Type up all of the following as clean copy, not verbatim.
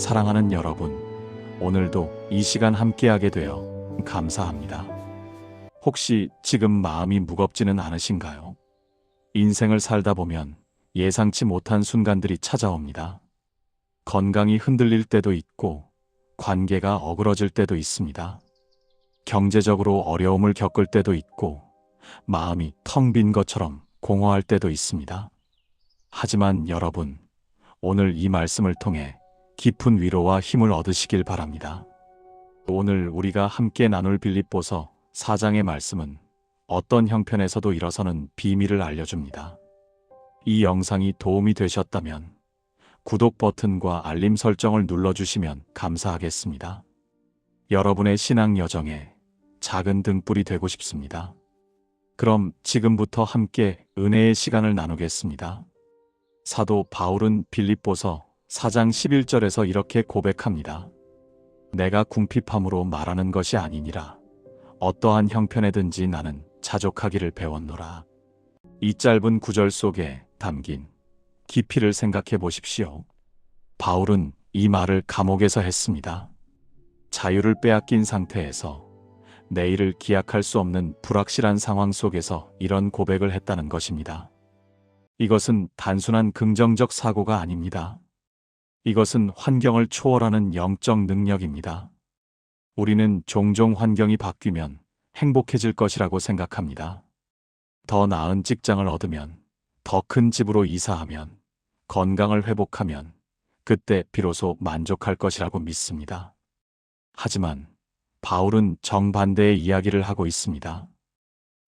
사랑하는 여러분, 오늘도 이 시간 함께하게 되어 감사합니다. 혹시 지금 마음이 무겁지는 않으신가요? 인생을 살다 보면 예상치 못한 순간들이 찾아옵니다. 건강이 흔들릴 때도 있고, 관계가 어그러질 때도 있습니다. 경제적으로 어려움을 겪을 때도 있고, 마음이 텅 빈 것처럼 공허할 때도 있습니다. 하지만 여러분, 오늘 이 말씀을 통해 깊은 위로와 힘을 얻으시길 바랍니다. 오늘 우리가 함께 나눌 빌립보서 4장의 말씀은 어떤 형편에서도 일어서는 비밀을 알려줍니다. 이 영상이 도움이 되셨다면 구독 버튼과 알림 설정을 눌러주시면 감사하겠습니다. 여러분의 신앙 여정에 작은 등불이 되고 싶습니다. 그럼 지금부터 함께 은혜의 시간을 나누겠습니다. 사도 바울은 빌립보서 4장 11절에서 이렇게 고백합니다. 내가 궁핍함으로 말하는 것이 아니니라. 어떠한 형편에든지 나는 자족하기를 배웠노라. 이 짧은 구절 속에 담긴 깊이를 생각해 보십시오. 바울은 이 말을 감옥에서 했습니다. 자유를 빼앗긴 상태에서 내일을 기약할 수 없는 불확실한 상황 속에서 이런 고백을 했다는 것입니다. 이것은 단순한 긍정적 사고가 아닙니다. 이것은 환경을 초월하는 영적 능력입니다. 우리는 종종 환경이 바뀌면 행복해질 것이라고 생각합니다. 더 나은 직장을 얻으면, 더 큰 집으로 이사하면, 건강을 회복하면 그때 비로소 만족할 것이라고 믿습니다. 하지만 바울은 정반대의 이야기를 하고 있습니다.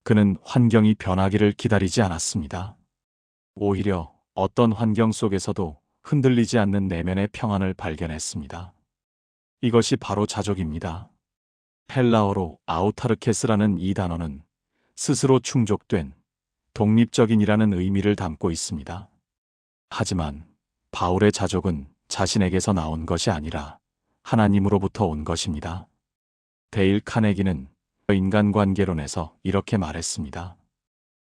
그는 환경이 변하기를 기다리지 않았습니다. 오히려 어떤 환경 속에서도 흔들리지 않는 내면의 평안을 발견했습니다. 이것이 바로 자족입니다. 헬라어로 아우타르케스라는 이 단어는 스스로 충족된, 독립적인이라는 의미를 담고 있습니다. 하지만 바울의 자족은 자신에게서 나온 것이 아니라 하나님으로부터 온 것입니다. 데일 카네기는 인간관계론에서 이렇게 말했습니다.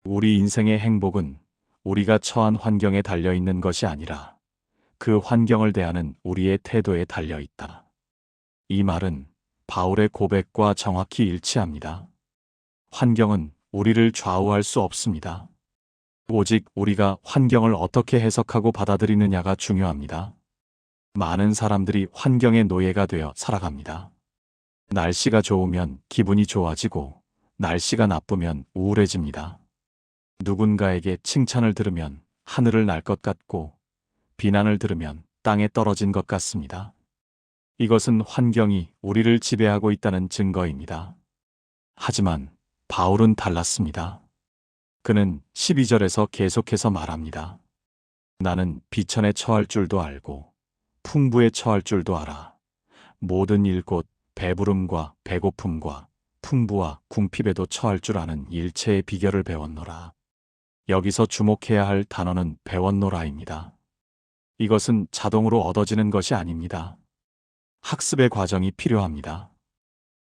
우리 인생의 행복은 우리가 처한 환경에 달려있는 것이 아니라 그 환경을 대하는 우리의 태도에 달려있다. 이 말은 바울의 고백과 정확히 일치합니다. 환경은 우리를 좌우할 수 없습니다. 오직 우리가 환경을 어떻게 해석하고 받아들이느냐가 중요합니다. 많은 사람들이 환경의 노예가 되어 살아갑니다. 날씨가 좋으면 기분이 좋아지고 날씨가 나쁘면 우울해집니다. 누군가에게 칭찬을 들으면 하늘을 날 것 같고 비난을 들으면 땅에 떨어진 것 같습니다. 이것은 환경이 우리를 지배하고 있다는 증거입니다. 하지만 바울은 달랐습니다. 그는 12절에서 계속해서 말합니다. 나는 비천에 처할 줄도 알고 풍부에 처할 줄도 알아. 모든 일 곧 배부름과 배고픔과 풍부와 궁핍에도 처할 줄 아는 일체의 비결을 배웠노라. 여기서 주목해야 할 단어는 배웠노라입니다. 이것은 자동으로 얻어지는 것이 아닙니다. 학습의 과정이 필요합니다.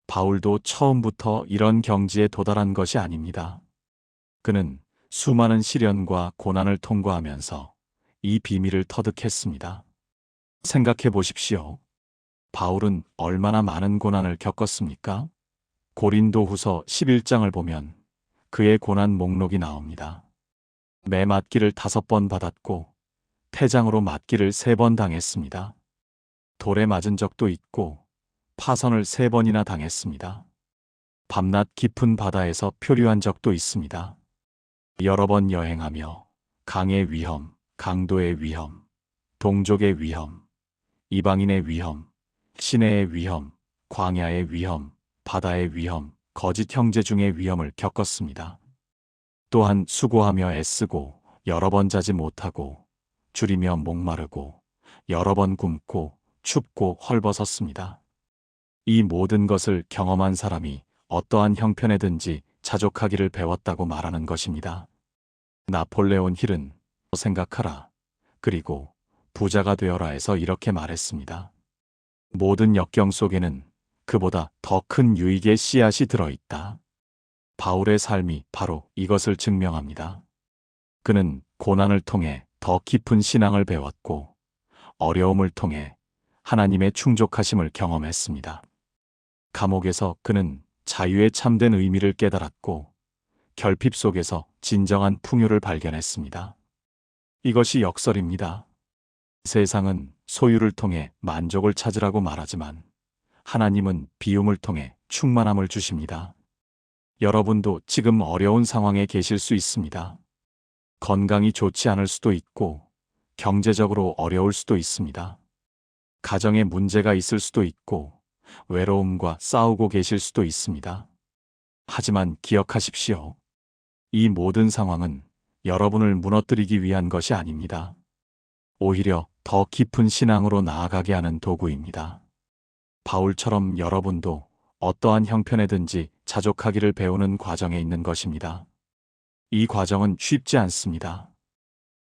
바울도 처음부터 이런 경지에 도달한 것이 아닙니다. 그는 수많은 시련과 고난을 통과하면서 이 비밀을 터득했습니다. 생각해 보십시오. 바울은 얼마나 많은 고난을 겪었습니까? 고린도후서 11장을 보면 그의 고난 목록이 나옵니다. 매 맞기를 5번 받았고 태장으로 맞기를 3번 당했습니다. 돌에 맞은 적도 있고 파선을 3번이나 당했습니다. 밤낮 깊은 바다에서 표류한 적도 있습니다. 여러 번 여행하며 강의 위험, 강도의 위험, 동족의 위험, 이방인의 위험, 시내의 위험, 광야의 위험, 바다의 위험, 거짓 형제 중의 위험을 겪었습니다. 또한 수고하며 애쓰고 여러 번 자지 못하고 줄이며 목마르고 여러 번 굶고 춥고 헐벗었습니다. 이 모든 것을 경험한 사람이 어떠한 형편에든지 자족하기를 배웠다고 말하는 것입니다. 나폴레온 힐은 생각하라, 그리고 부자가 되어라에서 이렇게 말했습니다. 모든 역경 속에는 그보다 더 큰 유익의 씨앗이 들어있다. 바울의 삶이 바로 이것을 증명합니다. 그는 고난을 통해 더 깊은 신앙을 배웠고 어려움을 통해 하나님의 충족하심을 경험했습니다. 감옥에서 그는 자유의 참된 의미를 깨달았고 결핍 속에서 진정한 풍요를 발견했습니다. 이것이 역설입니다. 세상은 소유를 통해 만족을 찾으라고 말하지만 하나님은 비움을 통해 충만함을 주십니다. 여러분도 지금 어려운 상황에 계실 수 있습니다. 건강이 좋지 않을 수도 있고 경제적으로 어려울 수도 있습니다. 가정에 문제가 있을 수도 있고 외로움과 싸우고 계실 수도 있습니다. 하지만 기억하십시오. 이 모든 상황은 여러분을 무너뜨리기 위한 것이 아닙니다. 오히려 더 깊은 신앙으로 나아가게 하는 도구입니다. 바울처럼 여러분도 어떠한 형편에든지 자족하기를 배우는 과정에 있는 것입니다. 이 과정은 쉽지 않습니다.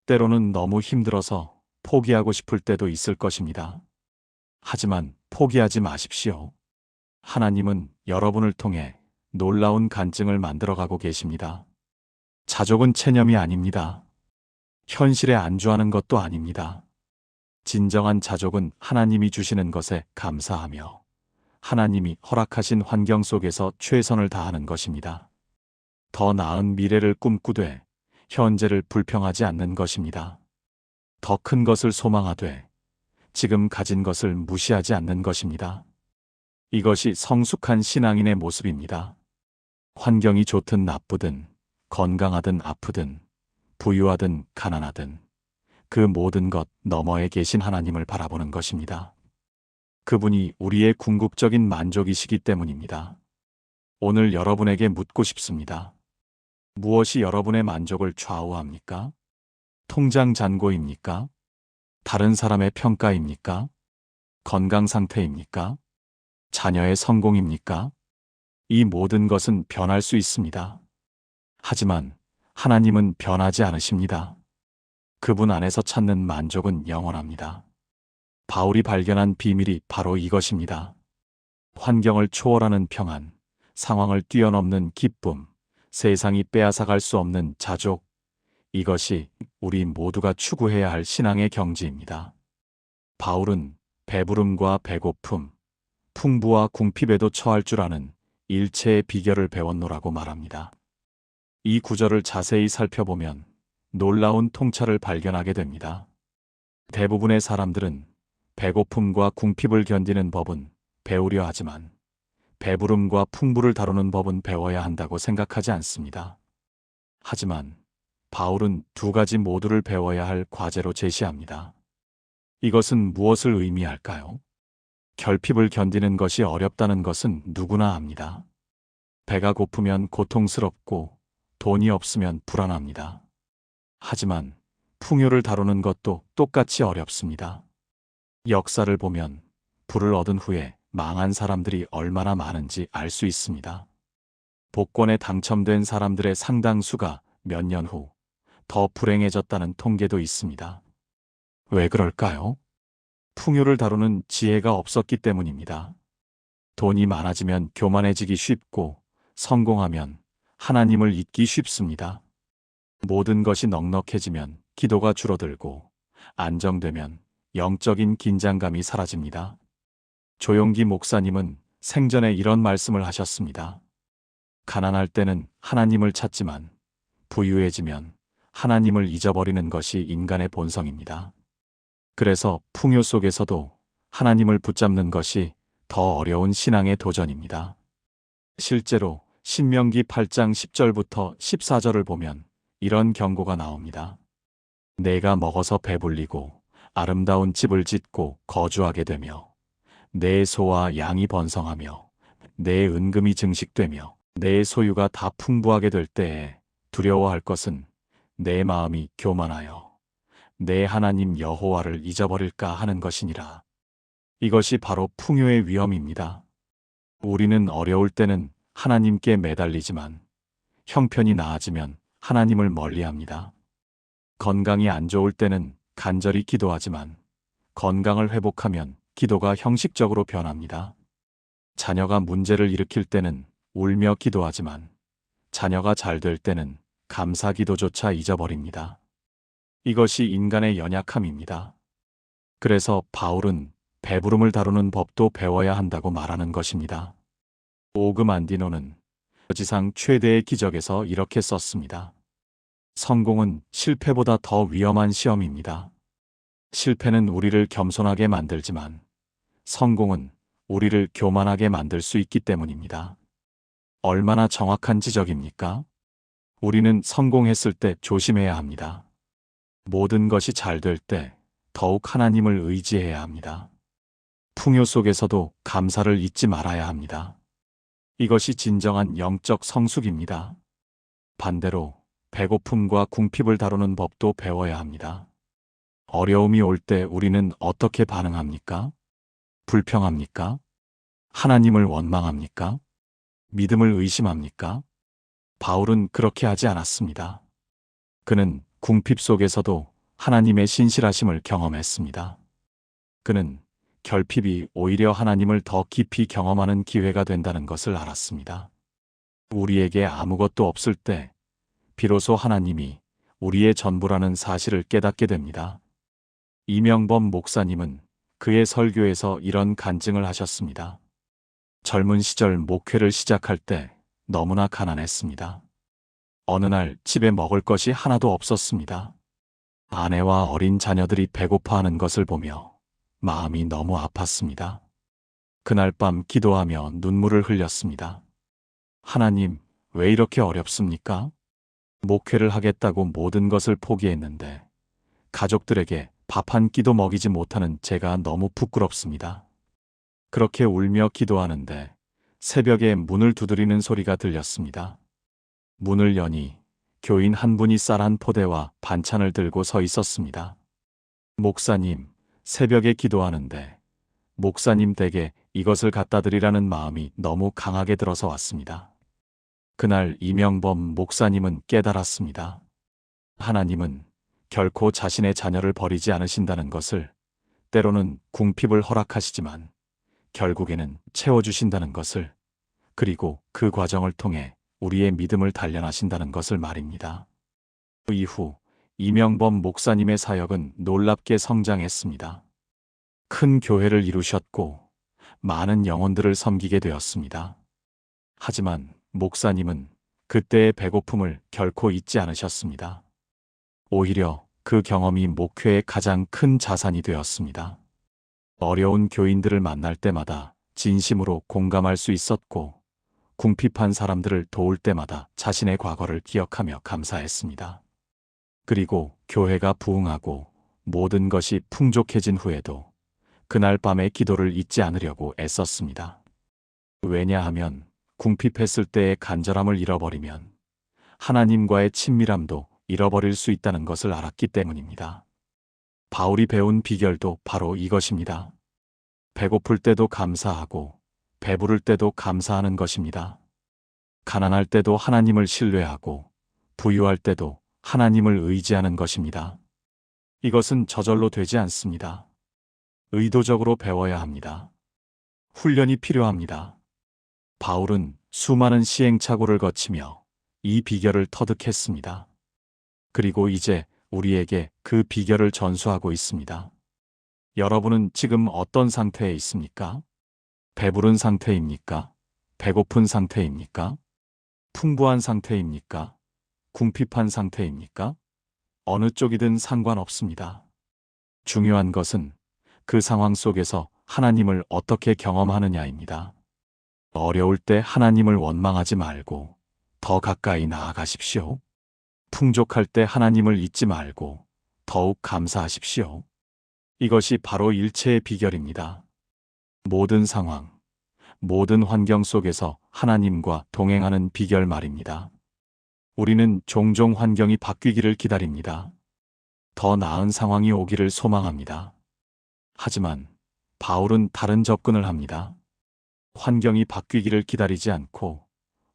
때로는 너무 힘들어서 포기하고 싶을 때도 있을 것입니다. 하지만 포기하지 마십시오. 하나님은 여러분을 통해 놀라운 간증을 만들어가고 계십니다. 자족은 체념이 아닙니다. 현실에 안주하는 것도 아닙니다. 진정한 자족은 하나님이 주시는 것에 감사하며 하나님이 허락하신 환경 속에서 최선을 다하는 것입니다. 더 나은 미래를 꿈꾸되 현재를 불평하지 않는 것입니다. 더 큰 것을 소망하되 지금 가진 것을 무시하지 않는 것입니다. 이것이 성숙한 신앙인의 모습입니다. 환경이 좋든 나쁘든 건강하든 아프든 부유하든 가난하든 그 모든 것 너머에 계신 하나님을 바라보는 것입니다. 그분이 우리의 궁극적인 만족이시기 때문입니다. 오늘 여러분에게 묻고 싶습니다. 무엇이 여러분의 만족을 좌우합니까? 통장 잔고입니까? 다른 사람의 평가입니까? 건강 상태입니까? 자녀의 성공입니까? 이 모든 것은 변할 수 있습니다. 하지만 하나님은 변하지 않으십니다. 그분 안에서 찾는 만족은 영원합니다. 바울이 발견한 비밀이 바로 이것입니다. 환경을 초월하는 평안, 상황을 뛰어넘는 기쁨, 세상이 빼앗아갈 수 없는 자족, 이것이 우리 모두가 추구해야 할 신앙의 경지입니다. 바울은 배부름과 배고픔, 풍부와 궁핍에도 처할 줄 아는 일체의 비결을 배웠노라고 말합니다. 이 구절을 자세히 살펴보면 놀라운 통찰을 발견하게 됩니다. 대부분의 사람들은 배고픔과 궁핍을 견디는 법은 배우려 하지만 배부름과 풍부를 다루는 법은 배워야 한다고 생각하지 않습니다. 하지만 바울은 두 가지 모두를 배워야 할 과제로 제시합니다. 이것은 무엇을 의미할까요? 결핍을 견디는 것이 어렵다는 것은 누구나 압니다. 배가 고프면 고통스럽고 돈이 없으면 불안합니다. 하지만 풍요를 다루는 것도 똑같이 어렵습니다. 역사를 보면 부를 얻은 후에 망한 사람들이 얼마나 많은지 알 수 있습니다. 복권에 당첨된 사람들의 상당수가 몇 년 후 더 불행해졌다는 통계도 있습니다. 왜 그럴까요? 풍요를 다루는 지혜가 없었기 때문입니다. 돈이 많아지면 교만해지기 쉽고 성공하면 하나님을 잊기 쉽습니다. 모든 것이 넉넉해지면 기도가 줄어들고 안정되면 영적인 긴장감이 사라집니다. 조용기 목사님은 생전에 이런 말씀을 하셨습니다. 가난할 때는 하나님을 찾지만 부유해지면 하나님을 잊어버리는 것이 인간의 본성입니다. 그래서 풍요 속에서도 하나님을 붙잡는 것이 더 어려운 신앙의 도전입니다. 실제로 신명기 8장 10절부터 14절을 보면 이런 경고가 나옵니다. 내가 먹어서 배불리고 아름다운 집을 짓고 거주하게 되며 내 소와 양이 번성하며 내 은금이 증식되며 내 소유가 다 풍부하게 될 때에 두려워할 것은 내 마음이 교만하여 내 하나님 여호와를 잊어버릴까 하는 것이니라. 이것이 바로 풍요의 위험입니다. 우리는 어려울 때는 하나님께 매달리지만 형편이 나아지면 하나님을 멀리합니다. 건강이 안 좋을 때는 간절히 기도하지만 건강을 회복하면 기도가 형식적으로 변합니다. 자녀가 문제를 일으킬 때는 울며 기도하지만 자녀가 잘 될 때는 감사 기도조차 잊어버립니다. 이것이 인간의 연약함입니다. 그래서 바울은 배부름을 다루는 법도 배워야 한다고 말하는 것입니다. 오그만디노는 지상 최대의 기적에서 이렇게 썼습니다. 성공은 실패보다 더 위험한 시험입니다. 실패는 우리를 겸손하게 만들지만 성공은 우리를 교만하게 만들 수 있기 때문입니다. 얼마나 정확한 지적입니까? 우리는 성공했을 때 조심해야 합니다. 모든 것이 잘 될 때 더욱 하나님을 의지해야 합니다. 풍요 속에서도 감사를 잊지 말아야 합니다. 이것이 진정한 영적 성숙입니다. 반대로 배고픔과 궁핍을 다루는 법도 배워야 합니다. 어려움이 올 때 우리는 어떻게 반응합니까? 불평합니까? 하나님을 원망합니까? 믿음을 의심합니까? 바울은 그렇게 하지 않았습니다. 그는 궁핍 속에서도 하나님의 신실하심을 경험했습니다. 그는 결핍이 오히려 하나님을 더 깊이 경험하는 기회가 된다는 것을 알았습니다. 우리에게 아무것도 없을 때 비로소 하나님이 우리의 전부라는 사실을 깨닫게 됩니다. 이명범 목사님은 그의 설교에서 이런 간증을 하셨습니다. 젊은 시절 목회를 시작할 때 너무나 가난했습니다. 어느 날 집에 먹을 것이 하나도 없었습니다. 아내와 어린 자녀들이 배고파하는 것을 보며 마음이 너무 아팠습니다. 그날 밤 기도하며 눈물을 흘렸습니다. 하나님, 왜 이렇게 어렵습니까? 목회를 하겠다고 모든 것을 포기했는데 가족들에게 밥 한 끼도 먹이지 못하는 제가 너무 부끄럽습니다. 그렇게 울며 기도하는데 새벽에 문을 두드리는 소리가 들렸습니다. 문을 여니 교인 한 분이 쌀 한 포대와 반찬을 들고 서 있었습니다. 목사님, 새벽에 기도하는데 목사님 댁에 이것을 갖다 드리라는 마음이 너무 강하게 들어서 왔습니다. 그날 이명범 목사님은 깨달았습니다. 하나님은 결코 자신의 자녀를 버리지 않으신다는 것을, 때로는 궁핍을 허락하시지만 결국에는 채워주신다는 것을, 그리고 그 과정을 통해 우리의 믿음을 단련하신다는 것을 말입니다. 그 이후 이명범 목사님의 사역은 놀랍게 성장했습니다. 큰 교회를 이루셨고 많은 영혼들을 섬기게 되었습니다. 하지만 목사님은 그때의 배고픔을 결코 잊지 않으셨습니다. 오히려 그 경험이 목회의 가장 큰 자산이 되었습니다. 어려운 교인들을 만날 때마다 진심으로 공감할 수 있었고, 궁핍한 사람들을 도울 때마다 자신의 과거를 기억하며 감사했습니다. 그리고 교회가 부흥하고 모든 것이 풍족해진 후에도 그날 밤의 기도를 잊지 않으려고 애썼습니다. 왜냐하면 궁핍했을 때의 간절함을 잃어버리면 하나님과의 친밀함도 잃어버릴 수 있다는 것을 알았기 때문입니다. 바울이 배운 비결도 바로 이것입니다. 배고플 때도 감사하고 배부를 때도 감사하는 것입니다. 가난할 때도 하나님을 신뢰하고 부유할 때도 하나님을 의지하는 것입니다. 이것은 저절로 되지 않습니다. 의도적으로 배워야 합니다. 훈련이 필요합니다. 바울은 수많은 시행착오를 거치며 이 비결을 터득했습니다. 그리고 이제 우리에게 그 비결을 전수하고 있습니다. 여러분은 지금 어떤 상태에 있습니까? 배부른 상태입니까? 배고픈 상태입니까? 풍부한 상태입니까? 궁핍한 상태입니까? 어느 쪽이든 상관없습니다. 중요한 것은 그 상황 속에서 하나님을 어떻게 경험하느냐입니다. 어려울 때 하나님을 원망하지 말고 더 가까이 나아가십시오. 풍족할 때 하나님을 잊지 말고 더욱 감사하십시오. 이것이 바로 일체의 비결입니다. 모든 상황, 모든 환경 속에서 하나님과 동행하는 비결 말입니다. 우리는 종종 환경이 바뀌기를 기다립니다. 더 나은 상황이 오기를 소망합니다. 하지만 바울은 다른 접근을 합니다. 환경이 바뀌기를 기다리지 않고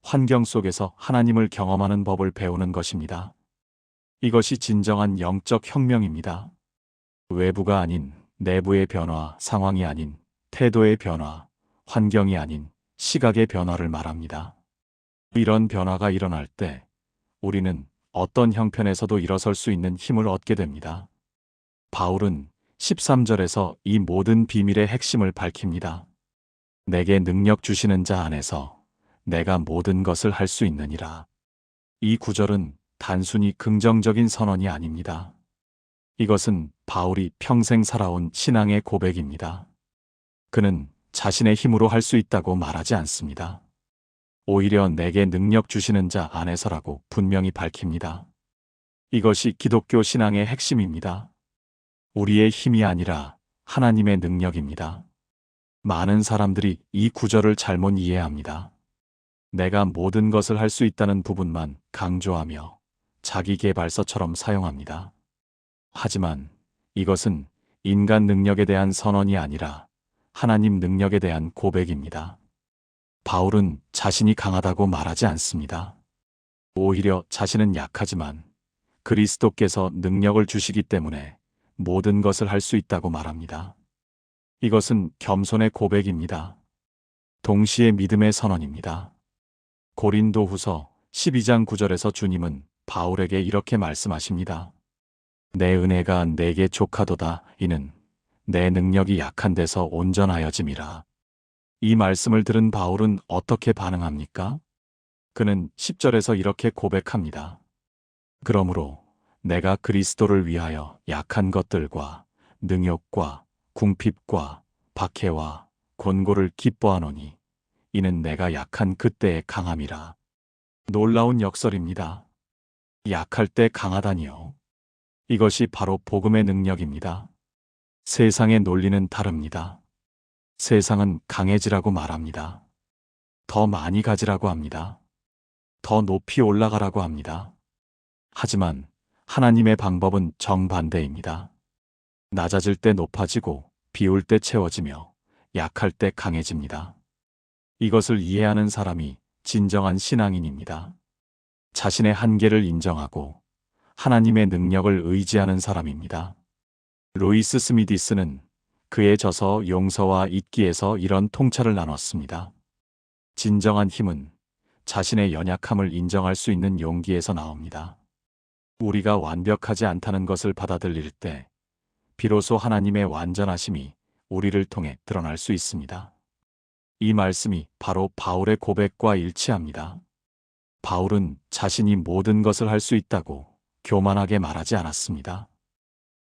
환경 속에서 하나님을 경험하는 법을 배우는 것입니다. 이것이 진정한 영적 혁명입니다. 외부가 아닌 내부의 변화, 상황이 아닌 태도의 변화, 환경이 아닌 시각의 변화를 말합니다. 이런 변화가 일어날 때 우리는 어떤 형편에서도 일어설 수 있는 힘을 얻게 됩니다. 바울은 13절에서 이 모든 비밀의 핵심을 밝힙니다. 내게 능력 주시는 자 안에서 내가 모든 것을 할 수 있느니라. 이 구절은 단순히 긍정적인 선언이 아닙니다. 이것은 바울이 평생 살아온 신앙의 고백입니다. 그는 자신의 힘으로 할 수 있다고 말하지 않습니다. 오히려 내게 능력 주시는 자 안에서라고 분명히 밝힙니다. 이것이 기독교 신앙의 핵심입니다. 우리의 힘이 아니라 하나님의 능력입니다. 많은 사람들이 이 구절을 잘못 이해합니다. 내가 모든 것을 할 수 있다는 부분만 강조하며 자기계발서처럼 사용합니다. 하지만 이것은 인간 능력에 대한 선언이 아니라 하나님 능력에 대한 고백입니다. 바울은 자신이 강하다고 말하지 않습니다. 오히려 자신은 약하지만 그리스도께서 능력을 주시기 때문에 모든 것을 할 수 있다고 말합니다. 이것은 겸손의 고백입니다. 동시에 믿음의 선언입니다. 고린도후서 12장 9절에서 주님은 바울에게 이렇게 말씀하십니다. 내 은혜가 내게 족하도다. 이는 내 능력이 약한 데서 온전하여짐이라. 이 말씀을 들은 바울은 어떻게 반응합니까? 그는 10절에서 이렇게 고백합니다. 그러므로 내가 그리스도를 위하여 약한 것들과 능욕과 궁핍과 박해와 곤고를 기뻐하노니 이는 내가 약한 그때의 강함이라. 놀라운 역설입니다. 약할 때 강하다니요. 이것이 바로 복음의 능력입니다. 세상의 논리는 다릅니다. 세상은 강해지라고 말합니다. 더 많이 가지라고 합니다. 더 높이 올라가라고 합니다. 하지만 하나님의 방법은 정반대입니다. 낮아질 때 높아지고 비울 때 채워지며 약할 때 강해집니다. 이것을 이해하는 사람이 진정한 신앙인입니다. 자신의 한계를 인정하고 하나님의 능력을 의지하는 사람입니다. 루이스 스미디스는 그의 저서 용서와 잊기에서 이런 통찰을 나눴습니다. 진정한 힘은 자신의 연약함을 인정할 수 있는 용기에서 나옵니다. 우리가 완벽하지 않다는 것을 받아들일 때 비로소 하나님의 완전하심이 우리를 통해 드러날 수 있습니다. 이 말씀이 바로 바울의 고백과 일치합니다. 바울은 자신이 모든 것을 할 수 있다고 교만하게 말하지 않았습니다.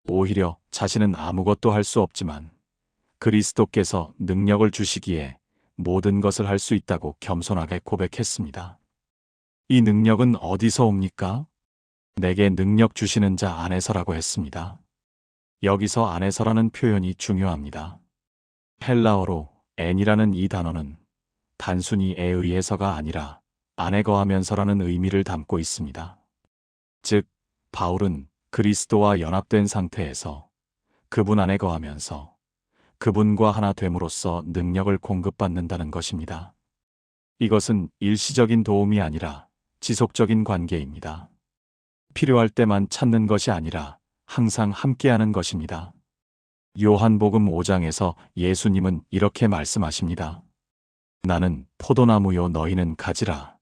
오히려 자신은 아무것도 할 수 없지만 그리스도께서 능력을 주시기에 모든 것을 할 수 있다고 겸손하게 고백했습니다. 이 능력은 어디서 옵니까? 내게 능력 주시는 자 안에서라고 했습니다. 여기서 안에서라는 표현이 중요합니다. 헬라어로 엔이라는 이 단어는 단순히 에 의해서가 아니라 안에 거하면서라는 의미를 담고 있습니다. 즉, 바울은 그리스도와 연합된 상태에서 그분 안에 거하면서 그분과 하나 됨으로써 능력을 공급받는다는 것입니다. 이것은 일시적인 도움이 아니라 지속적인 관계입니다. 필요할 때만 찾는 것이 아니라 항상 함께하는 것입니다. 요한복음 5장에서 예수님은 이렇게 말씀하십니다. 나는 포도나무요 너희는 가지라.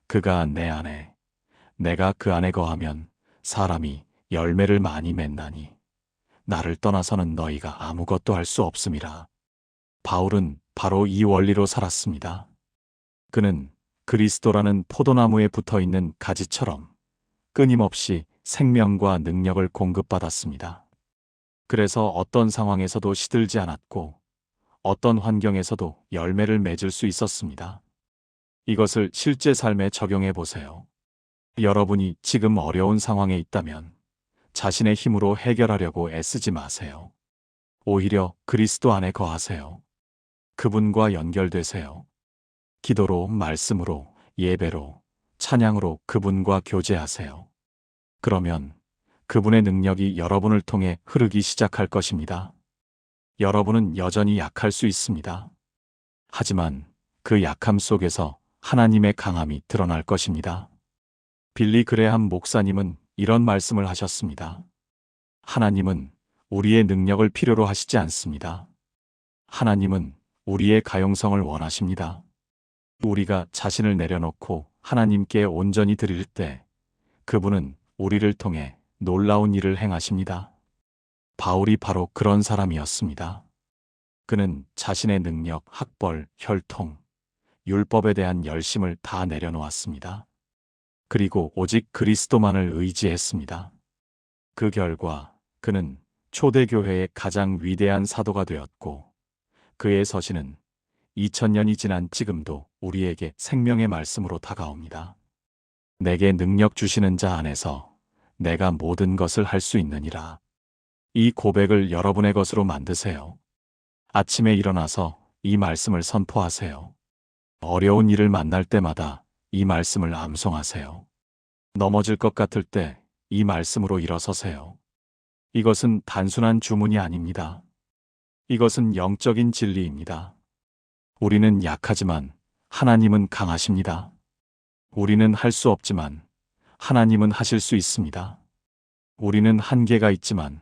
그가 내 안에, 내가 그 안에 거하면 사람이 열매를 많이 맺나니 나를 떠나서는 너희가 아무것도 할 수 없음이라. 바울은 바로 이 원리로 살았습니다. 그는 그리스도라는 포도나무에 붙어있는 가지처럼 끊임없이 생명과 능력을 공급받았습니다. 그래서 어떤 상황에서도 시들지 않았고 어떤 환경에서도 열매를 맺을 수 있었습니다. 이것을 실제 삶에 적용해 보세요. 여러분이 지금 어려운 상황에 있다면 자신의 힘으로 해결하려고 애쓰지 마세요. 오히려 그리스도 안에 거하세요. 그분과 연결되세요. 기도로, 말씀으로, 예배로, 찬양으로 그분과 교제하세요. 그러면 그분의 능력이 여러분을 통해 흐르기 시작할 것입니다. 여러분은 여전히 약할 수 있습니다. 하지만 그 약함 속에서 하나님의 강함이 드러날 것입니다. 빌리 그레함 목사님은 이런 말씀을 하셨습니다. 하나님은 우리의 능력을 필요로 하시지 않습니다. 하나님은 우리의 가용성을 원하십니다. 우리가 자신을 내려놓고 하나님께 온전히 드릴 때 그분은 우리를 통해 놀라운 일을 행하십니다. 바울이 바로 그런 사람이었습니다. 그는 자신의 능력, 학벌, 혈통, 율법에 대한 열심을 다 내려놓았습니다. 그리고 오직 그리스도만을 의지했습니다. 그 결과 그는 초대교회의 가장 위대한 사도가 되었고, 그의 서신은 2000년이 지난 지금도 우리에게 생명의 말씀으로 다가옵니다. 내게 능력 주시는 자 안에서 내가 모든 것을 할 수 있느니라. 이 고백을 여러분의 것으로 만드세요. 아침에 일어나서 이 말씀을 선포하세요. 어려운 일을 만날 때마다 이 말씀을 암송하세요. 넘어질 것 같을 때 이 말씀으로 일어서세요. 이것은 단순한 주문이 아닙니다. 이것은 영적인 진리입니다. 우리는 약하지만 하나님은 강하십니다. 우리는 할 수 없지만 하나님은 하실 수 있습니다. 우리는 한계가 있지만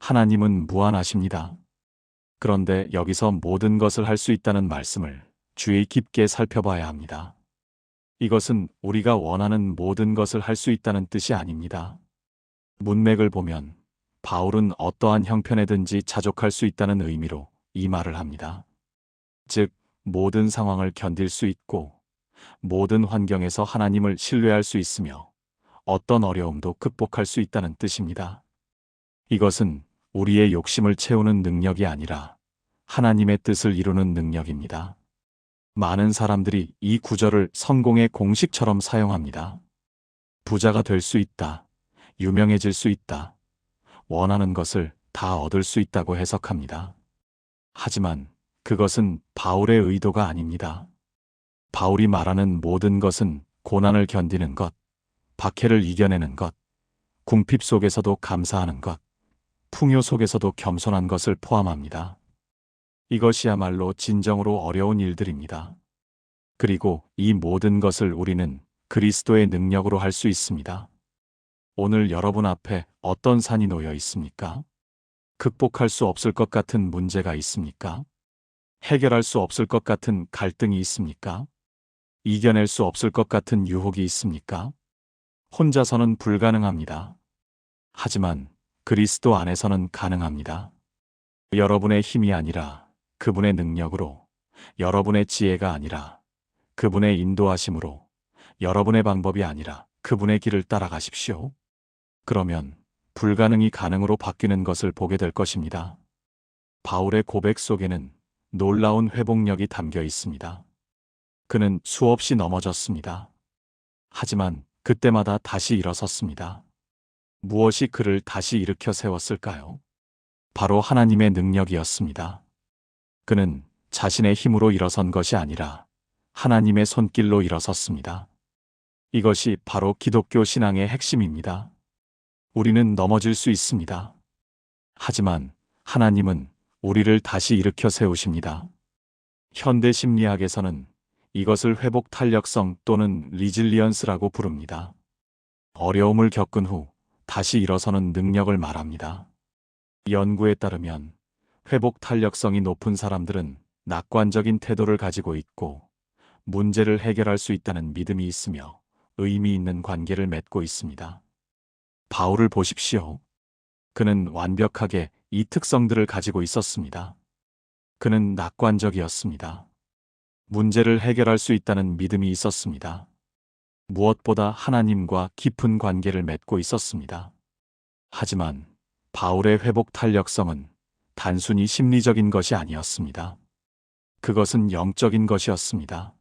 하나님은 무한하십니다. 그런데 여기서 모든 것을 할 수 있다는 말씀을 주의 깊게 살펴봐야 합니다. 이것은 우리가 원하는 모든 것을 할 수 있다는 뜻이 아닙니다. 문맥을 보면 바울은 어떠한 형편에든지 자족할 수 있다는 의미로 이 말을 합니다. 즉, 모든 상황을 견딜 수 있고 모든 환경에서 하나님을 신뢰할 수 있으며 어떤 어려움도 극복할 수 있다는 뜻입니다. 이것은 우리의 욕심을 채우는 능력이 아니라 하나님의 뜻을 이루는 능력입니다. 많은 사람들이 이 구절을 성공의 공식처럼 사용합니다. 부자가 될 수 있다, 유명해질 수 있다, 원하는 것을 다 얻을 수 있다고 해석합니다. 하지만 그것은 바울의 의도가 아닙니다. 바울이 말하는 모든 것은 고난을 견디는 것, 박해를 이겨내는 것, 궁핍 속에서도 감사하는 것, 풍요 속에서도 겸손한 것을 포함합니다. 이것이야말로 진정으로 어려운 일들입니다. 그리고 이 모든 것을 우리는 그리스도의 능력으로 할 수 있습니다. 오늘 여러분 앞에 어떤 산이 놓여 있습니까? 극복할 수 없을 것 같은 문제가 있습니까? 해결할 수 없을 것 같은 갈등이 있습니까? 이겨낼 수 없을 것 같은 유혹이 있습니까? 혼자서는 불가능합니다. 하지만 그리스도 안에서는 가능합니다. 여러분의 힘이 아니라 그분의 능력으로, 여러분의 지혜가 아니라 그분의 인도하심으로, 여러분의 방법이 아니라 그분의 길을 따라가십시오. 그러면 불가능이 가능으로 바뀌는 것을 보게 될 것입니다. 바울의 고백 속에는 놀라운 회복력이 담겨 있습니다. 그는 수없이 넘어졌습니다. 하지만 그때마다 다시 일어섰습니다. 무엇이 그를 다시 일으켜 세웠을까요? 바로 하나님의 능력이었습니다. 그는 자신의 힘으로 일어선 것이 아니라 하나님의 손길로 일어섰습니다. 이것이 바로 기독교 신앙의 핵심입니다. 우리는 넘어질 수 있습니다. 하지만 하나님은 우리를 다시 일으켜 세우십니다. 현대 심리학에서는 이것을 회복 탄력성 또는 리질리언스라고 부릅니다. 어려움을 겪은 후 다시 일어서는 능력을 말합니다. 연구에 따르면 회복 탄력성이 높은 사람들은 낙관적인 태도를 가지고 있고 문제를 해결할 수 있다는 믿음이 있으며 의미 있는 관계를 맺고 있습니다. 바울을 보십시오. 그는 완벽하게 이 특성들을 가지고 있었습니다. 그는 낙관적이었습니다. 문제를 해결할 수 있다는 믿음이 있었습니다. 무엇보다 하나님과 깊은 관계를 맺고 있었습니다. 하지만 바울의 회복 탄력성은 단순히 심리적인 것이 아니었습니다. 그것은 영적인 것이었습니다.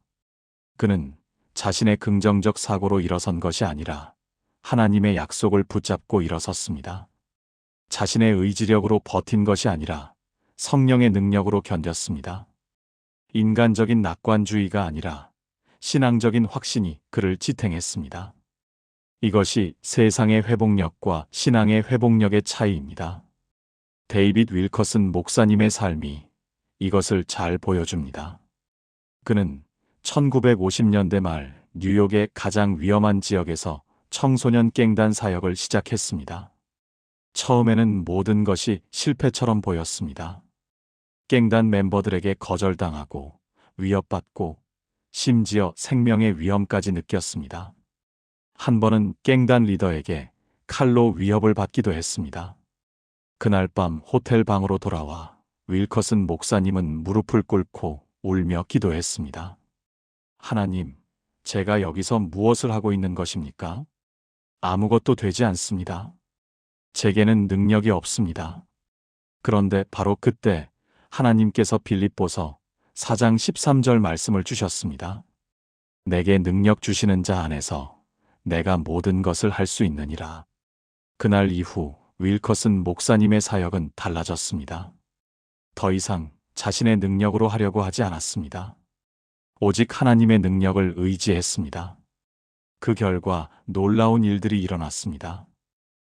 그는 자신의 긍정적 사고로 일어선 것이 아니라 하나님의 약속을 붙잡고 일어섰습니다. 자신의 의지력으로 버틴 것이 아니라 성령의 능력으로 견뎠습니다. 인간적인 낙관주의가 아니라 신앙적인 확신이 그를 지탱했습니다. 이것이 세상의 회복력과 신앙의 회복력의 차이입니다. 데이빗 윌커슨 목사님의 삶이 이것을 잘 보여줍니다. 그는 1950년대 말 뉴욕의 가장 위험한 지역에서 청소년 깽단 사역을 시작했습니다. 처음에는 모든 것이 실패처럼 보였습니다. 깽단 멤버들에게 거절당하고 위협받고 심지어 생명의 위험까지 느꼈습니다. 한 번은 깽단 리더에게 칼로 위협을 받기도 했습니다. 그날 밤 호텔 방으로 돌아와 윌컷슨 목사님은 무릎을 꿇고 울며 기도했습니다. 하나님, 제가 여기서 무엇을 하고 있는 것입니까? 아무것도 되지 않습니다. 제게는 능력이 없습니다. 그런데 바로 그때 하나님께서 빌립보서 4장 13절 말씀을 주셨습니다. 내게 능력 주시는 자 안에서 내가 모든 것을 할 수 있느니라. 그날 이후 윌컷슨 목사님의 사역은 달라졌습니다. 더 이상 자신의 능력으로 하려고 하지 않았습니다. 오직 하나님의 능력을 의지했습니다. 그 결과 놀라운 일들이 일어났습니다.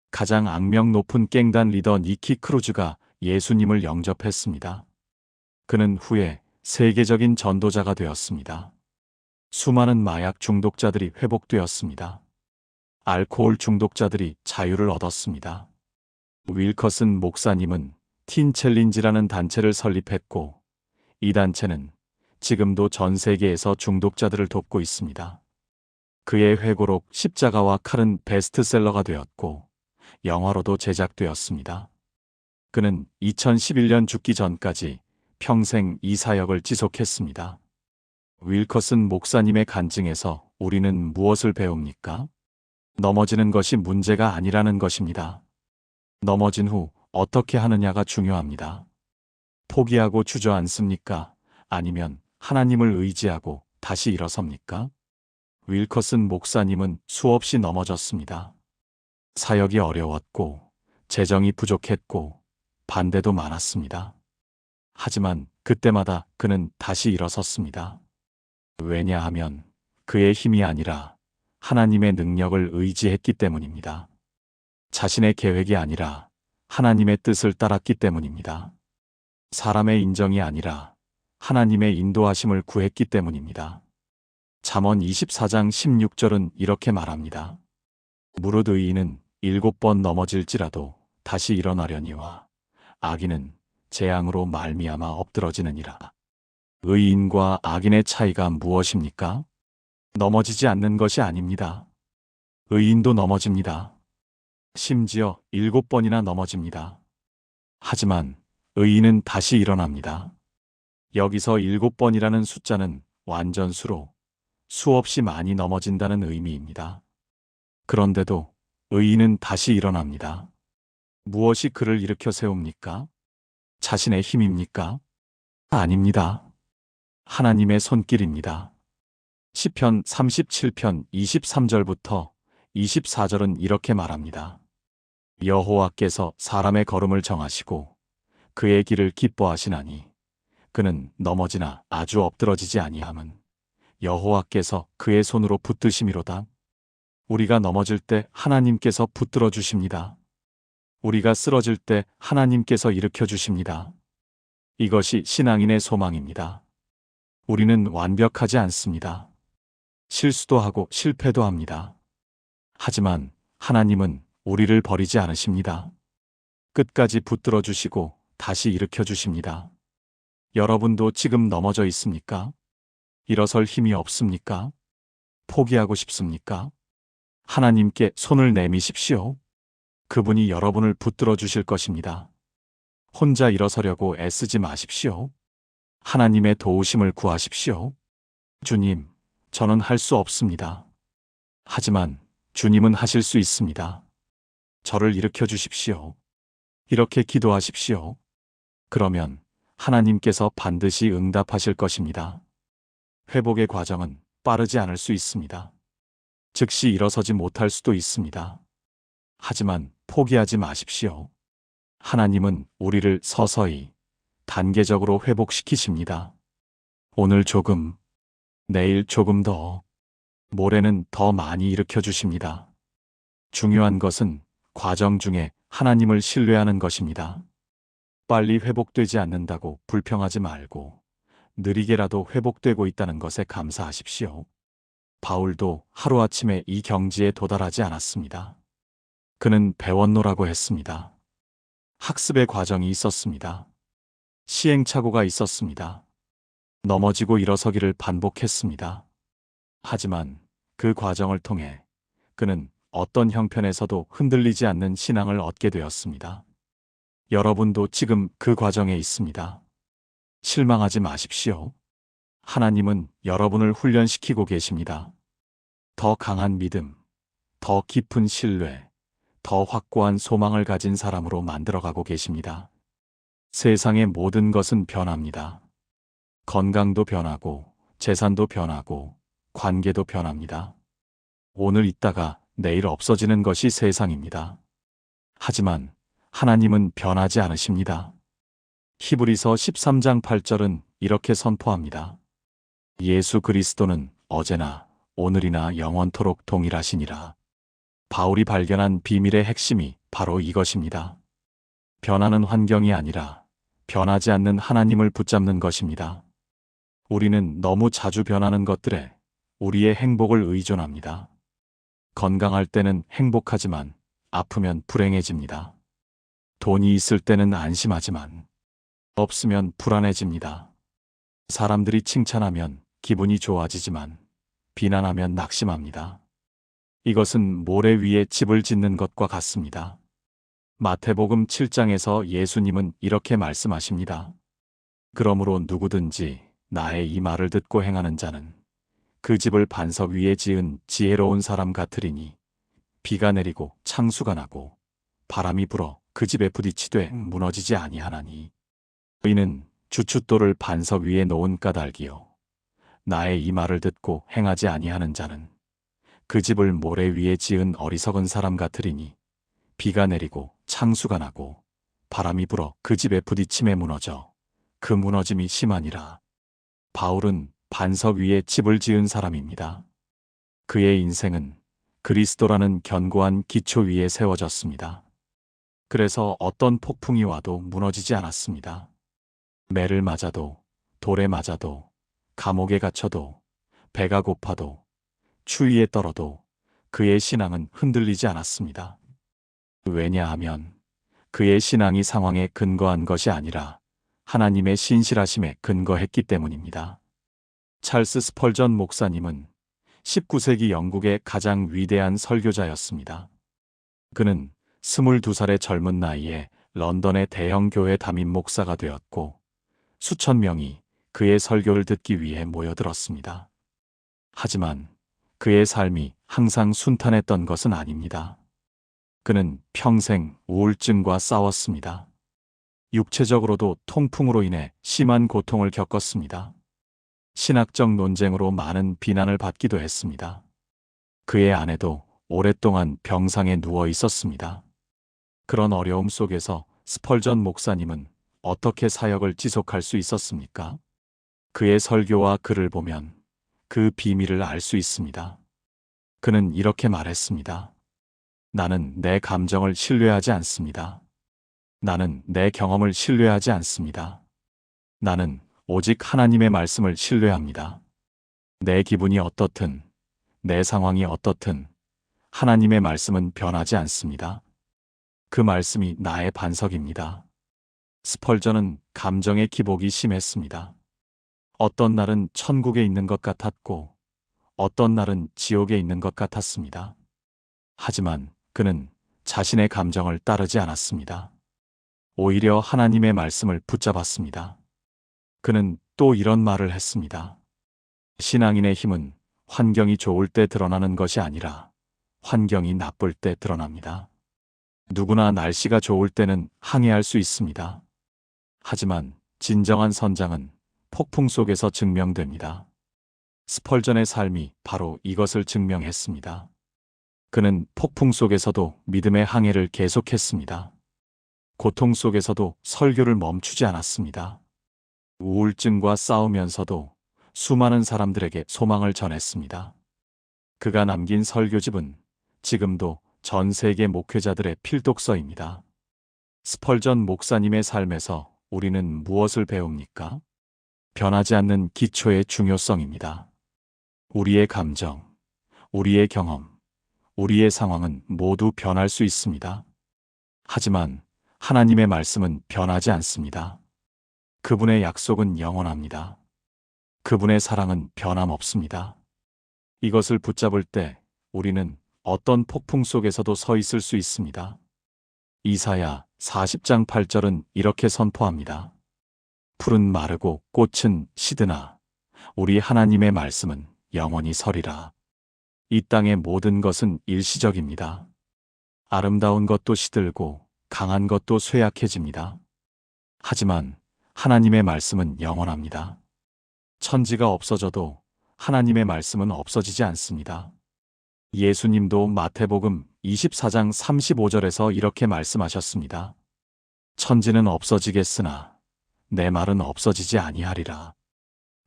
가장 악명 높은 깽단 리더 니키 크루즈가 예수님을 영접했습니다. 그는 후에 세계적인 전도자가 되었습니다. 수많은 마약 중독자들이 회복되었습니다. 알코올 중독자들이 자유를 얻었습니다. 윌컷슨 목사님은 틴 챌린지라는 단체를 설립했고, 이 단체는 지금도 전 세계에서 중독자들을 돕고 있습니다. 그의 회고록 십자가와 칼은 베스트셀러가 되었고, 영화로도 제작되었습니다. 그는 2011년 죽기 전까지 평생 이 사역을 지속했습니다. 윌컷슨 목사님의 간증에서 우리는 무엇을 배웁니까? 넘어지는 것이 문제가 아니라는 것입니다. 넘어진 후 어떻게 하느냐가 중요합니다. 포기하고 주저앉습니까? 아니면 하나님을 의지하고 다시 일어섭니까? 윌컷슨 목사님은 수없이 넘어졌습니다. 사역이 어려웠고, 재정이 부족했고, 반대도 많았습니다. 하지만 그때마다 그는 다시 일어섰습니다. 왜냐하면 그의 힘이 아니라 하나님의 능력을 의지했기 때문입니다. 자신의 계획이 아니라 하나님의 뜻을 따랐기 때문입니다. 사람의 인정이 아니라 하나님의 인도하심을 구했기 때문입니다. 잠언 24장 16절은 이렇게 말합니다. 무릇 의인은 7번 넘어질지라도 다시 일어나려니와 악인은 재앙으로 말미암아 엎드러지느니라. 의인과 악인의 차이가 무엇입니까? 넘어지지 않는 것이 아닙니다. 의인도 넘어집니다. 심지어 7번이나 넘어집니다. 하지만 의인은 다시 일어납니다. 여기서 7번이라는 숫자는 완전수로 수없이 많이 넘어진다는 의미입니다. 그런데도 의인은 다시 일어납니다. 무엇이 그를 일으켜 세웁니까? 자신의 힘입니까? 아닙니다. 하나님의 손길입니다. 시편 37편 23절부터 24절은 이렇게 말합니다. 여호와께서 사람의 걸음을 정하시고 그의 길을 기뻐하시나니 그는 넘어지나 아주 엎드러지지 아니함은 여호와께서 그의 손으로 붙드심이로다. 우리가 넘어질 때 하나님께서 붙들어 주십니다. 우리가 쓰러질 때 하나님께서 일으켜 주십니다. 이것이 신앙인의 소망입니다. 우리는 완벽하지 않습니다. 실수도 하고 실패도 합니다. 하지만 하나님은 우리를 버리지 않으십니다. 끝까지 붙들어 주시고 다시 일으켜 주십니다. 여러분도 지금 넘어져 있습니까? 일어설 힘이 없습니까? 포기하고 싶습니까? 하나님께 손을 내미십시오. 그분이 여러분을 붙들어 주실 것입니다. 혼자 일어서려고 애쓰지 마십시오. 하나님의 도우심을 구하십시오. 주님, 저는 할 수 없습니다. 하지만 주님은 하실 수 있습니다. 저를 일으켜 주십시오. 이렇게 기도하십시오. 그러면 하나님께서 반드시 응답하실 것입니다. 회복의 과정은 빠르지 않을 수 있습니다. 즉시 일어서지 못할 수도 있습니다. 하지만 포기하지 마십시오. 하나님은 우리를 서서히, 단계적으로 회복시키십니다. 오늘 조금, 내일 조금 더, 모레는 더 많이 일으켜 주십니다. 중요한 것은 과정 중에 하나님을 신뢰하는 것입니다. 빨리 회복되지 않는다고 불평하지 말고 느리게라도 회복되고 있다는 것에 감사하십시오. 바울도 하루아침에 이 경지에 도달하지 않았습니다. 그는 배웠노라고 했습니다. 학습의 과정이 있었습니다. 시행착오가 있었습니다. 넘어지고 일어서기를 반복했습니다. 하지만 그 과정을 통해 그는 어떤 형편에서도 흔들리지 않는 신앙을 얻게 되었습니다. 여러분도 지금 그 과정에 있습니다. 실망하지 마십시오. 하나님은 여러분을 훈련시키고 계십니다. 더 강한 믿음, 더 깊은 신뢰, 더 확고한 소망을 가진 사람으로 만들어가고 계십니다. 세상의 모든 것은 변합니다. 건강도 변하고, 재산도 변하고, 관계도 변합니다. 오늘 있다가 내일 없어지는 것이 세상입니다. 하지만 하나님은 변하지 않으십니다. 히브리서 13장 8절은 이렇게 선포합니다. 예수 그리스도는 어제나 오늘이나 영원토록 동일하시니라. 바울이 발견한 비밀의 핵심이 바로 이것입니다. 변하는 환경이 아니라 변하지 않는 하나님을 붙잡는 것입니다. 우리는 너무 자주 변하는 것들에 우리의 행복을 의존합니다. 건강할 때는 행복하지만 아프면 불행해집니다. 돈이 있을 때는 안심하지만 없으면 불안해집니다. 사람들이 칭찬하면 기분이 좋아지지만 비난하면 낙심합니다. 이것은 모래 위에 집을 짓는 것과 같습니다. 마태복음 7장에서 예수님은 이렇게 말씀하십니다. 그러므로 누구든지 나의 이 말을 듣고 행하는 자는 그 집을 반석 위에 지은 지혜로운 사람 같으리니 비가 내리고 창수가 나고 바람이 불어 그 집에 부딪히되 무너지지 아니하나니 이는 주춧돌을 반석 위에 놓은 까닭이요 나의 이 말을 듣고 행하지 아니하는 자는 그 집을 모래 위에 지은 어리석은 사람 같으리니 비가 내리고 창수가 나고 바람이 불어 그 집에 부딪힘에 무너져 그 무너짐이 심하니라. 바울은 반석 위에 집을 지은 사람입니다. 그의 인생은 그리스도라는 견고한 기초 위에 세워졌습니다. 그래서 어떤 폭풍이 와도 무너지지 않았습니다. 매를 맞아도, 돌에 맞아도, 감옥에 갇혀도, 배가 고파도, 추위에 떨어도 그의 신앙은 흔들리지 않았습니다. 왜냐하면 그의 신앙이 상황에 근거한 것이 아니라 하나님의 신실하심에 근거했기 때문입니다. 찰스 스펄전 목사님은 19세기 영국의 가장 위대한 설교자였습니다. 그는 22살의 젊은 나이에 런던의 대형 교회 담임 목사가 되었고 수천 명이 그의 설교를 듣기 위해 모여들었습니다. 하지만 그의 삶이 항상 순탄했던 것은 아닙니다. 그는 평생 우울증과 싸웠습니다. 육체적으로도 통풍으로 인해 심한 고통을 겪었습니다. 신학적 논쟁으로 많은 비난을 받기도 했습니다. 그의 아내도 오랫동안 병상에 누워 있었습니다. 그런 어려움 속에서 스펄전 목사님은 어떻게 사역을 지속할 수 있었습니까? 그의 설교와 글을 보면 그 비밀을 알 수 있습니다. 그는 이렇게 말했습니다. 나는 내 감정을 신뢰하지 않습니다. 나는 내 경험을 신뢰하지 않습니다. 나는 오직 하나님의 말씀을 신뢰합니다. 내 기분이 어떻든, 내 상황이 어떻든 하나님의 말씀은 변하지 않습니다. 그 말씀이 나의 반석입니다. 스펄전은 감정의 기복이 심했습니다. 어떤 날은 천국에 있는 것 같았고 어떤 날은 지옥에 있는 것 같았습니다. 하지만 그는 자신의 감정을 따르지 않았습니다. 오히려 하나님의 말씀을 붙잡았습니다. 그는 또 이런 말을 했습니다. 신앙인의 힘은 환경이 좋을 때 드러나는 것이 아니라 환경이 나쁠 때 드러납니다. 누구나 날씨가 좋을 때는 항해할 수 있습니다. 하지만 진정한 선장은 폭풍 속에서 증명됩니다. 스펄전의 삶이 바로 이것을 증명했습니다. 그는 폭풍 속에서도 믿음의 항해를 계속했습니다. 고통 속에서도 설교를 멈추지 않았습니다. 우울증과 싸우면서도 수많은 사람들에게 소망을 전했습니다. 그가 남긴 설교집은 지금도 전 세계 목회자들의 필독서입니다. 스펄전 목사님의 삶에서 우리는 무엇을 배웁니까? 변하지 않는 기초의 중요성입니다. 우리의 감정, 우리의 경험, 우리의 상황은 모두 변할 수 있습니다. 하지만 하나님의 말씀은 변하지 않습니다. 그분의 약속은 영원합니다. 그분의 사랑은 변함없습니다. 이것을 붙잡을 때 우리는 어떤 폭풍 속에서도 서 있을 수 있습니다. 이사야 40장 8절은 이렇게 선포합니다. 풀은 마르고 꽃은 시드나 우리 하나님의 말씀은 영원히 서리라. 이 땅의 모든 것은 일시적입니다. 아름다운 것도 시들고 강한 것도 쇠약해집니다. 하지만 하나님의 말씀은 영원합니다. 천지가 없어져도 하나님의 말씀은 없어지지 않습니다. 예수님도 마태복음 24장 35절에서 이렇게 말씀하셨습니다. 천지는 없어지겠으나 내 말은 없어지지 아니하리라.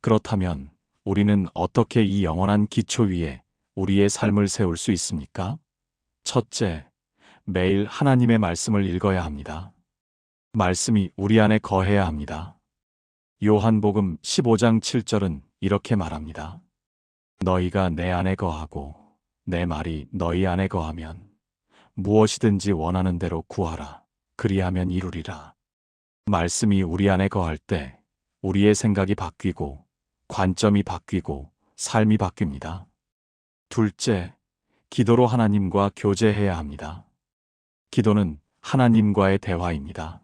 그렇다면 우리는 어떻게 이 영원한 기초 위에 우리의 삶을 세울 수 있습니까? 첫째, 매일 하나님의 말씀을 읽어야 합니다. 말씀이 우리 안에 거해야 합니다. 요한복음 15장 7절은 이렇게 말합니다. 너희가 내 안에 거하고 내 말이 너희 안에 거하면 무엇이든지 원하는 대로 구하라. 그리하면 이루리라. 말씀이 우리 안에 거할 때 우리의 생각이 바뀌고 관점이 바뀌고 삶이 바뀝니다. 둘째, 기도로 하나님과 교제해야 합니다. 기도는 하나님과의 대화입니다.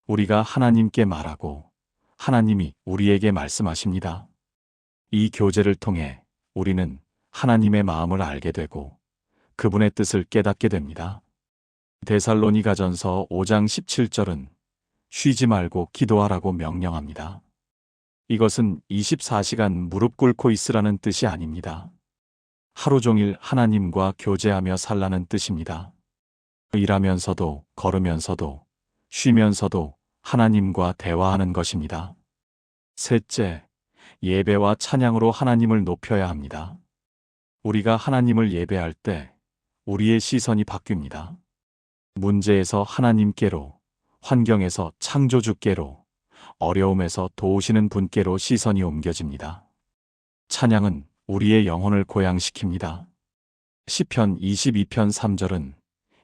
우리가 하나님께 말하고 하나님이 우리에게 말씀하십니다. 이 교제를 통해 우리는 하나님의 마음을 알게 되고 그분의 뜻을 깨닫게 됩니다. 데살로니가전서 5장 17절은 쉬지 말고 기도하라고 명령합니다. 이것은 24시간 무릎 꿇고 있으라는 뜻이 아닙니다. 하루 종일 하나님과 교제하며 살라는 뜻입니다. 일하면서도 걸으면서도 쉬면서도 하나님과 대화하는 것입니다. 셋째, 예배와 찬양으로 하나님을 높여야 합니다. 우리가 하나님을 예배할 때 우리의 시선이 바뀝니다. 문제에서 하나님께로, 환경에서 창조주께로, 어려움에서 도우시는 분께로 시선이 옮겨집니다. 찬양은 우리의 영혼을 고양시킵니다. 시편 22편 3절은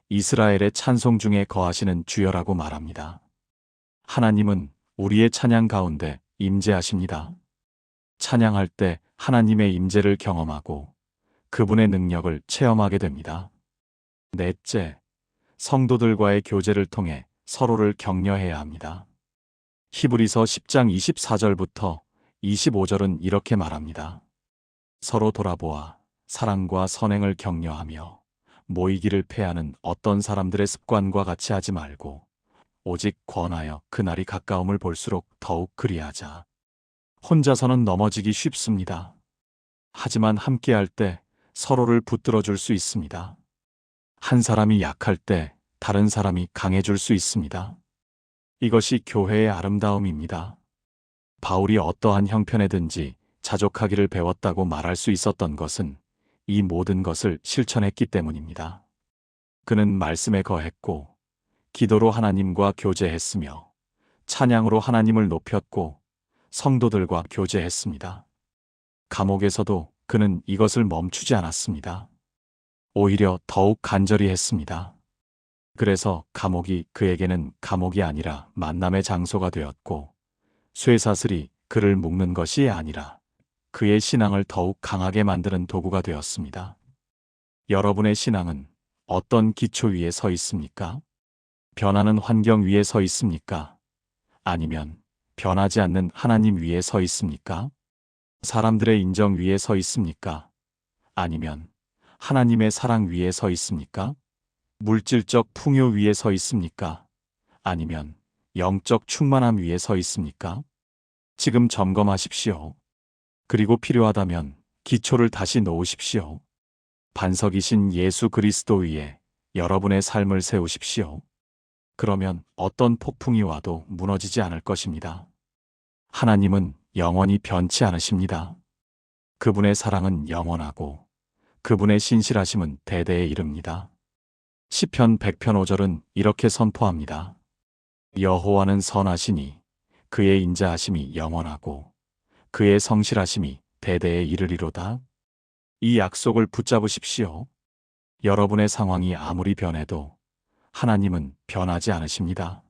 이스라엘의 찬송 중에 거하시는 주여라고 말합니다. 하나님은 우리의 찬양 가운데 임재하십니다. 찬양할 때 하나님의 임재를 경험하고 그분의 능력을 체험하게 됩니다. 넷째, 성도들과의 교제를 통해 서로를 격려해야 합니다. 히브리서 10장 24절부터 25절은 이렇게 말합니다. 서로 돌아보아 사랑과 선행을 격려하며 모이기를 패하는 어떤 사람들의 습관과 같이 하지 말고 오직 권하여 그날이 가까움을 볼수록 더욱 그리하자. 혼자서는 넘어지기 쉽습니다. 하지만 함께할 때 서로를 붙들어 줄 수 있습니다. 한 사람이 약할 때 다른 사람이 강해줄 수 있습니다. 이것이 교회의 아름다움입니다. 바울이 어떠한 형편에든지 자족하기를 배웠다고 말할 수 있었던 것은 이 모든 것을 실천했기 때문입니다. 그는 말씀에 거했고 기도로 하나님과 교제했으며 찬양으로 하나님을 높였고 성도들과 교제했습니다. 감옥에서도 그는 이것을 멈추지 않았습니다. 오히려 더욱 간절히 했습니다. 그래서 감옥이 그에게는 감옥이 아니라 만남의 장소가 되었고 쇠사슬이 그를 묶는 것이 아니라 그의 신앙을 더욱 강하게 만드는 도구가 되었습니다. 여러분의 신앙은 어떤 기초 위에 서 있습니까? 변하는 환경 위에 서 있습니까? 아니면 변하지 않는 하나님 위에 서 있습니까? 사람들의 인정 위에 서 있습니까? 아니면 하나님의 사랑 위에 서 있습니까? 물질적 풍요 위에 서 있습니까? 아니면 영적 충만함 위에 서 있습니까? 지금 점검하십시오. 그리고 필요하다면 기초를 다시 놓으십시오. 반석이신 예수 그리스도 위에 여러분의 삶을 세우십시오. 그러면 어떤 폭풍이 와도 무너지지 않을 것입니다. 하나님은 영원히 변치 않으십니다. 그분의 사랑은 영원하고 그분의 신실하심은 대대에 이릅니다. 시편 100편 5절은 이렇게 선포합니다. 여호와는 선하시니 그의 인자하심이 영원하고 그의 성실하심이 대대에 이르리로다. 이 약속을 붙잡으십시오. 여러분의 상황이 아무리 변해도 하나님은 변하지 않으십니다.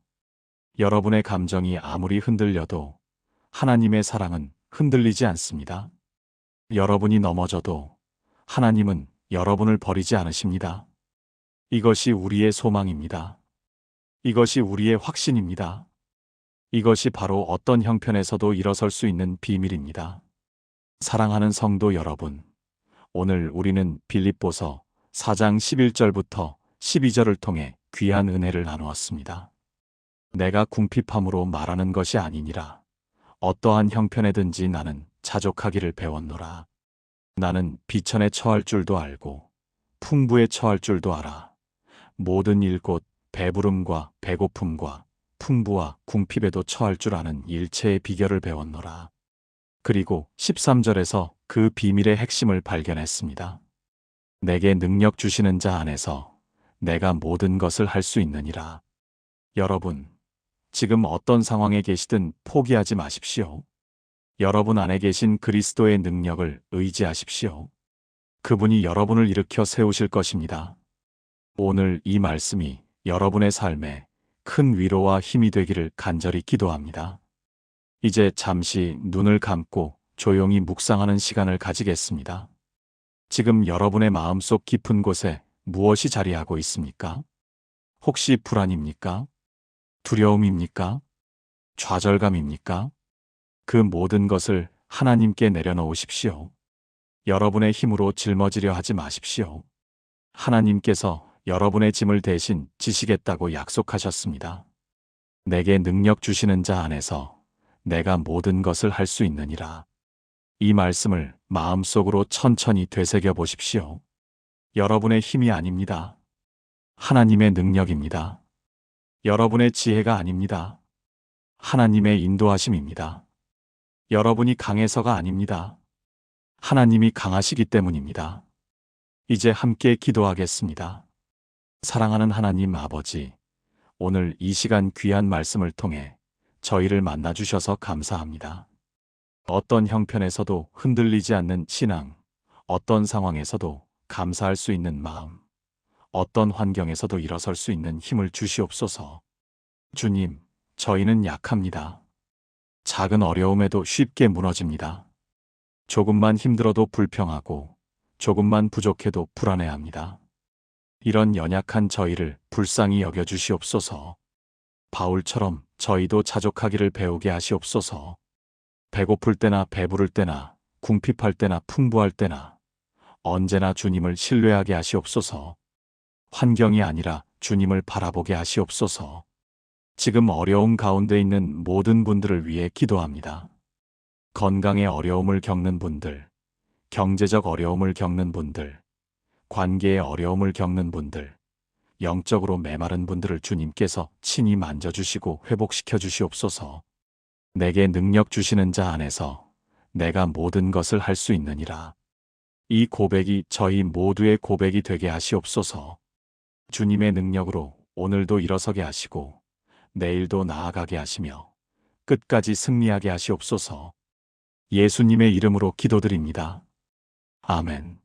여러분의 감정이 아무리 흔들려도 하나님의 사랑은 흔들리지 않습니다. 여러분이 넘어져도 하나님은 여러분을 버리지 않으십니다. 이것이 우리의 소망입니다. 이것이 우리의 확신입니다. 이것이 바로 어떤 형편에서도 일어설 수 있는 비밀입니다. 사랑하는 성도 여러분, 오늘 우리는 빌립보서 4장 11절부터 12절을 통해 귀한 은혜를 나누었습니다. 내가 궁핍함으로 말하는 것이 아니니라. 어떠한 형편에든지 나는 자족하기를 배웠노라. 나는 비천에 처할 줄도 알고 풍부에 처할 줄도 알아. 모든 일 곧 배부름과 배고픔과 풍부와 궁핍에도 처할 줄 아는 일체의 비결을 배웠노라. 그리고 13절에서 그 비밀의 핵심을 발견했습니다. 내게 능력 주시는 자 안에서 내가 모든 것을 할 수 있느니라. 여러분, 지금 어떤 상황에 계시든 포기하지 마십시오. 여러분 안에 계신 그리스도의 능력을 의지하십시오. 그분이 여러분을 일으켜 세우실 것입니다. 오늘 이 말씀이 여러분의 삶에 큰 위로와 힘이 되기를 간절히 기도합니다. 이제 잠시 눈을 감고 조용히 묵상하는 시간을 가지겠습니다. 지금 여러분의 마음속 깊은 곳에 무엇이 자리하고 있습니까? 혹시 불안입니까? 두려움입니까? 좌절감입니까? 그 모든 것을 하나님께 내려놓으십시오. 여러분의 힘으로 짊어지려 하지 마십시오. 하나님께서 여러분의 짐을 대신 지시겠다고 약속하셨습니다. 내게 능력 주시는 자 안에서 내가 모든 것을 할 수 있느니라. 이 말씀을 마음속으로 천천히 되새겨 보십시오. 여러분의 힘이 아닙니다. 하나님의 능력입니다. 여러분의 지혜가 아닙니다. 하나님의 인도하심입니다. 여러분이 강해서가 아닙니다. 하나님이 강하시기 때문입니다. 이제 함께 기도하겠습니다. 사랑하는 하나님 아버지, 오늘 이 시간 귀한 말씀을 통해 저희를 만나주셔서 감사합니다. 어떤 형편에서도 흔들리지 않는 신앙, 어떤 상황에서도 감사할 수 있는 마음, 어떤 환경에서도 일어설 수 있는 힘을 주시옵소서. 주님, 저희는 약합니다. 작은 어려움에도 쉽게 무너집니다. 조금만 힘들어도 불평하고 조금만 부족해도 불안해합니다. 이런 연약한 저희를 불쌍히 여겨주시옵소서. 바울처럼 저희도 자족하기를 배우게 하시옵소서. 배고플 때나 배부를 때나 궁핍할 때나 풍부할 때나 언제나 주님을 신뢰하게 하시옵소서. 환경이 아니라 주님을 바라보게 하시옵소서. 지금 어려움 가운데 있는 모든 분들을 위해 기도합니다. 건강의 어려움을 겪는 분들, 경제적 어려움을 겪는 분들, 관계의 어려움을 겪는 분들, 영적으로 메마른 분들을 주님께서 친히 만져주시고 회복시켜 주시옵소서. 내게 능력 주시는 자 안에서 내가 모든 것을 할 수 있느니라. 이 고백이 저희 모두의 고백이 되게 하시옵소서. 주님의 능력으로 오늘도 일어서게 하시고 내일도 나아가게 하시며 끝까지 승리하게 하시옵소서. 예수님의 이름으로 기도드립니다. 아멘.